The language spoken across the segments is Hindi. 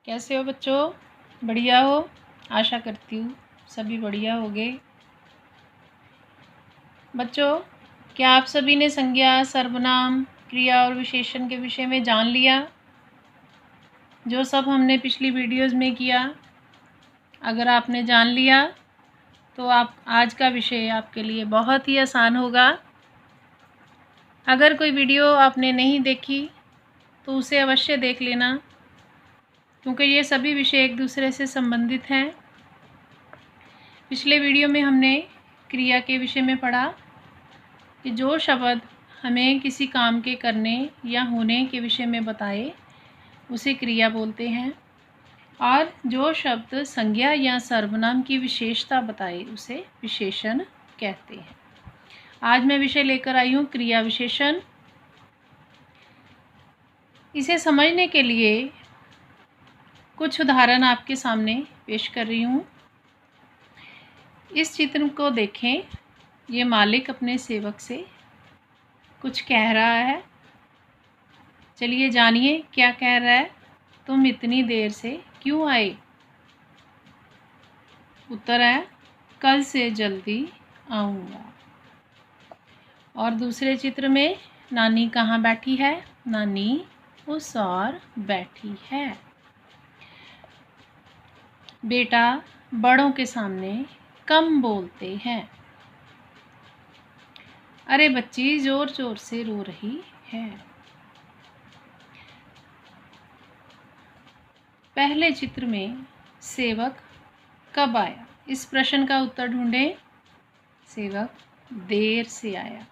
कैसे हो बच्चों? बढ़िया हो? आशा करती हूँ सभी बढ़िया होंगे। बच्चों, क्या आप सभी ने संज्ञा, सर्वनाम, क्रिया और विशेषण के विषय में जान लिया जो सब हमने पिछली वीडियोस में किया? अगर आपने जान लिया तो आप आज का विषय आपके लिए बहुत ही आसान होगा। अगर कोई वीडियो आपने नहीं देखी तो उसे अवश्य देख लेना, क्योंकि ये सभी विषय एक दूसरे से संबंधित हैं। पिछले वीडियो में हमने क्रिया के विषय में पढ़ा कि जो शब्द हमें किसी काम के करने या होने के विषय में बताए उसे क्रिया बोलते हैं, और जो शब्द संज्ञा या सर्वनाम की विशेषता बताए उसे विशेषण कहते हैं। आज मैं विषय लेकर आई हूँ क्रिया विशेषण। इसे समझने के लिए कुछ उदाहरण आपके सामने पेश कर रही हूँ। इस चित्र को देखें। ये मालिक अपने सेवक से कुछ कह रहा है। चलिए जानिए क्या कह रहा है। तुम इतनी देर से क्यों आए? उत्तर है कल से जल्दी आऊँगा। और दूसरे चित्र में नानी कहाँ बैठी है? नानी उस ओर बैठी है। बेटा बड़ों के सामने कम बोलते हैं। अरे बच्ची जोर जोर से रो रही है। पहले चित्र में सेवक कब आया? इस प्रश्न का उत्तर ढूंढें। सेवक देर से आया।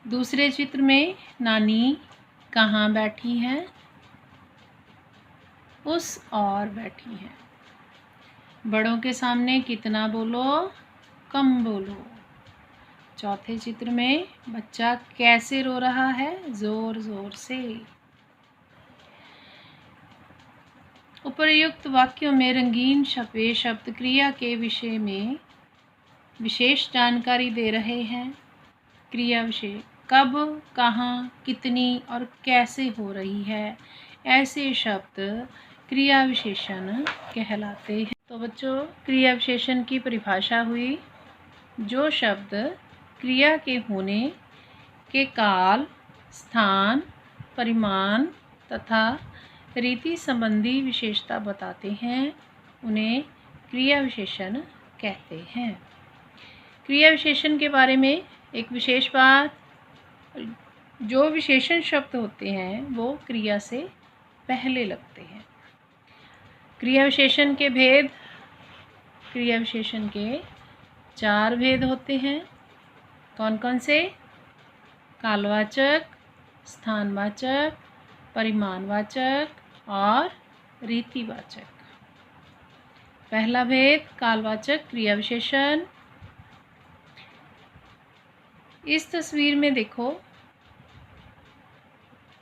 दूसरे चित्र में नानी कहाँ बैठी है? उस ओर बैठी है। बड़ों के सामने कितना बोलो? कम बोलो। चौथे चित्र में बच्चा कैसे रो रहा है? जोर जोर से। उपर्युक्त वाक्यों में रंगीन छपे शब्द क्रिया के विषय में विशेष जानकारी दे रहे हैं। क्रिया विषय कब, कहाँ, कितनी और कैसे हो रही है, ऐसे शब्द क्रिया विशेषण कहलाते हैं। तो बच्चों, क्रिया विशेषण की परिभाषा हुई जो शब्द क्रिया के होने के काल, स्थान, परिमाण तथा रीति संबंधी विशेषता बताते हैं उन्हें क्रिया विशेषण कहते हैं। क्रिया विशेषण के बारे में एक विशेष बात, जो विशेषण शब्द होते हैं वो क्रिया से पहले लगते हैं। क्रिया विशेषण के भेद। क्रिया विशेषण के 4 भेद होते हैं। कौन कौन से? कालवाचक, स्थानवाचक, परिमाणवाचक और रीतिवाचक। पहला भेद कालवाचक क्रिया विशेषण। इस तस्वीर में देखो,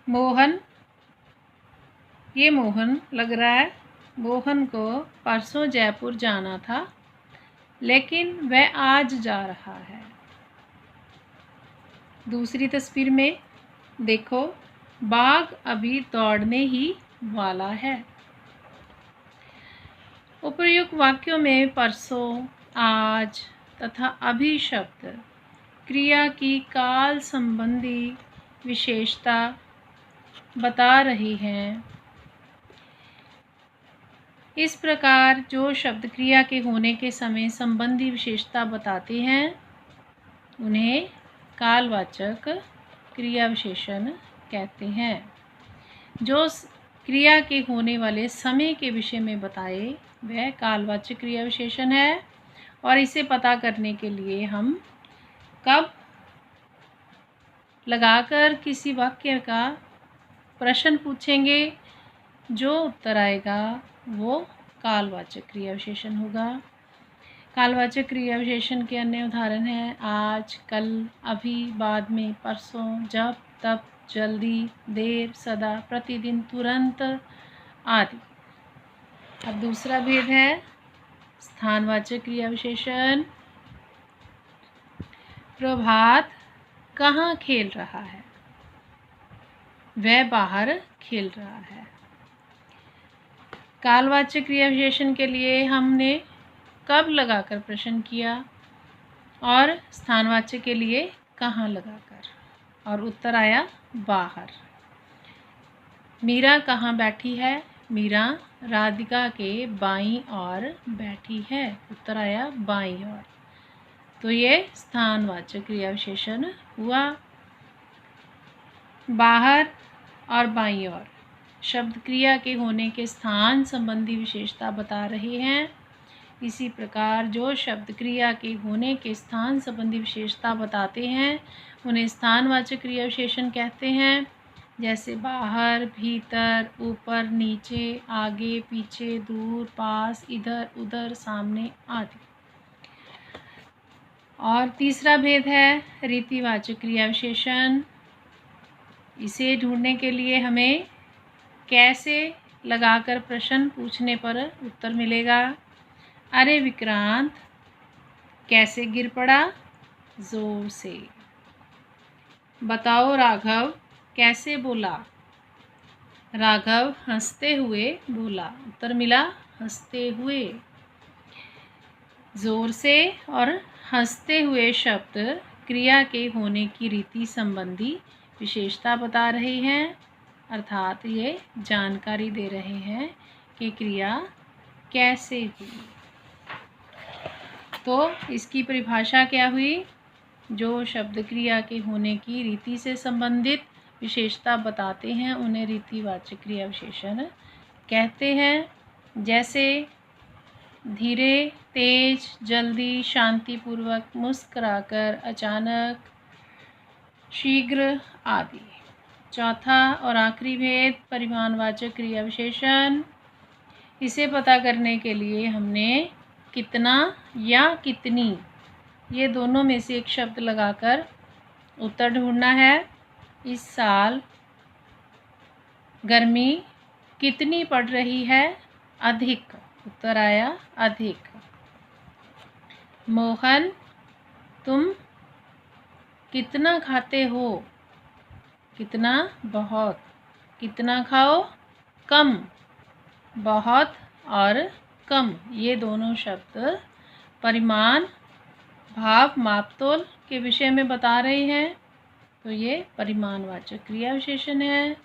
मोहन, ये मोहन लग रहा है। मोहन को परसों जयपुर जाना था, लेकिन वह आज जा रहा है। दूसरी तस्वीर में देखो, बाघ अभी दौड़ने ही वाला है। उपर्युक्त वाक्यों में परसों, आज तथा अभी शब्द क्रिया की काल संबंधी विशेषता बता रही हैं। इस प्रकार जो शब्द क्रिया के होने के समय संबंधी विशेषता बताते हैं उन्हें कालवाचक क्रिया विशेषण कहते हैं। जो क्रिया के होने वाले समय के विषय में बताए वह कालवाचक क्रिया विशेषण है। और इसे पता करने के लिए हम कब लगाकर किसी वाक्य का प्रश्न पूछेंगे, जो उत्तर आएगा वो कालवाचक क्रिया विशेषण होगा। कालवाचक क्रिया विशेषण के अन्य उदाहरण हैं आज, कल, अभी, बाद में, परसों, जब, तब, जल्दी, देर, सदा, प्रतिदिन, तुरंत आदि। अब दूसरा भेद है स्थानवाचक क्रिया विशेषण। प्रभात कहाँ खेल रहा है? वह बाहर खेल रहा है। कालवाचक क्रिया विशेषण के लिए हमने कब लगाकर प्रश्न किया और स्थानवाचक के लिए कहाँ लगाकर, और उत्तर आया बाहर। मीरा कहाँ बैठी है? मीरा राधिका के बाईं ओर बैठी है, उत्तर आया बाईं ओर। तो ये स्थानवाचक क्रिया विशेषण हुआ। बाहर और बाईं ओर शब्द क्रिया के होने के स्थान संबंधी विशेषता बता रहे हैं। इसी प्रकार जो शब्द क्रिया के होने के स्थान संबंधी विशेषता बताते हैं उन्हें स्थानवाचक क्रिया विशेषण कहते हैं। जैसे बाहर, भीतर, ऊपर, नीचे, आगे, पीछे, दूर, पास, इधर, उधर, सामने आदि। और तीसरा भेद है रीतिवाचक क्रिया विशेषण। इसे ढूंढने के लिए हमें कैसे लगाकर प्रश्न पूछने पर उत्तर मिलेगा। अरे विक्रांत कैसे गिर पड़ा? जोर से। बताओ राघव कैसे बोला? राघव हंसते हुए बोला, उत्तर मिला हंसते हुए। जोर से और हंसते हुए शब्द क्रिया के होने की रीति संबंधी विशेषता बता रहे हैं, अर्थात ये जानकारी दे रहे हैं कि क्रिया कैसे हुई। तो इसकी परिभाषा क्या हुई? जो शब्द क्रिया के होने की रीति से संबंधित विशेषता बताते हैं उन्हें रीतिवाचक क्रिया विशेषण कहते हैं। जैसे धीरे, तेज, जल्दी, शांतिपूर्वक, मुस्कुराकर, अचानक, शीघ्र आदि। चौथा और आखिरी भेद परिमाणवाचक क्रिया विशेषण। इसे पता करने के लिए हमने कितना या कितनी ये दोनों में से एक शब्द लगाकर उत्तर ढूंढना है। इस साल गर्मी कितनी पड़ रही है? अधिक, उत्तर आया अधिक। मोहन तुम कितना खाते हो? कितना? बहुत। कितना खाओ? कम। बहुत और कम ये दोनों शब्द परिमाण, भाव, मापतोल के विषय में बता रहे हैं, तो ये परिमाणवाचक क्रिया विशेषण है।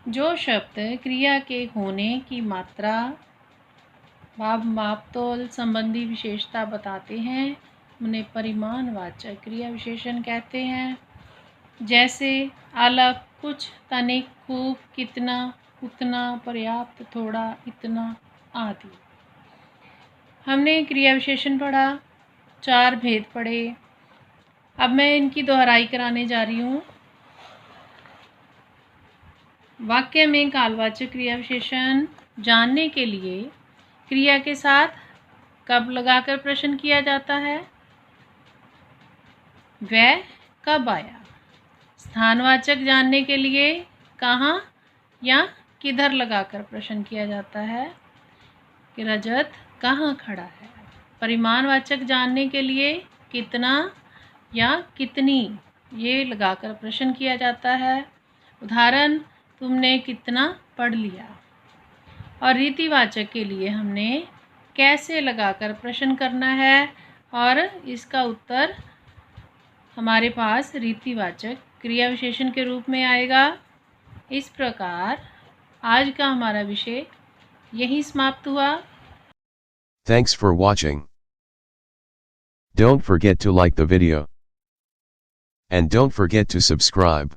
जो शब्द क्रिया के होने की मात्रा, भाव, मापतोल संबंधी विशेषता बताते हैं उन्हें परिमाणवाचक क्रिया विशेषण कहते हैं। जैसे अलग, कुछ, तनिक, खूब, कितना, उतना, पर्याप्त, थोड़ा, इतना आदि। हमने क्रिया विशेषण पढ़ा, 4 भेद पढ़े। अब मैं इनकी दोहराई कराने जा रही हूँ। वाक्य में कालवाचक क्रिया विशेषण जानने के लिए क्रिया के साथ कब लगाकर प्रश्न किया जाता है? वह कब आया? स्थानवाचक जानने के लिए कहाँ या किधर लगाकर प्रश्न किया जाता है कि रजत कहाँ खड़ा है। परिमाणवाचक जानने के लिए कितना या कितनी ये लगाकर प्रश्न किया जाता है। उदाहरण, तुमने कितना पढ़ लिया। और रीतिवाचक के लिए हमने कैसे लगाकर प्रश्न करना है और इसका उत्तर हमारे पास रीतिवाचक क्रिया विशेषण के रूप में आएगा। इस प्रकार आज का हमारा विषय यहीं समाप्त हुआ। Thanks for watching. Don't forget to like the video. And don't forget to subscribe.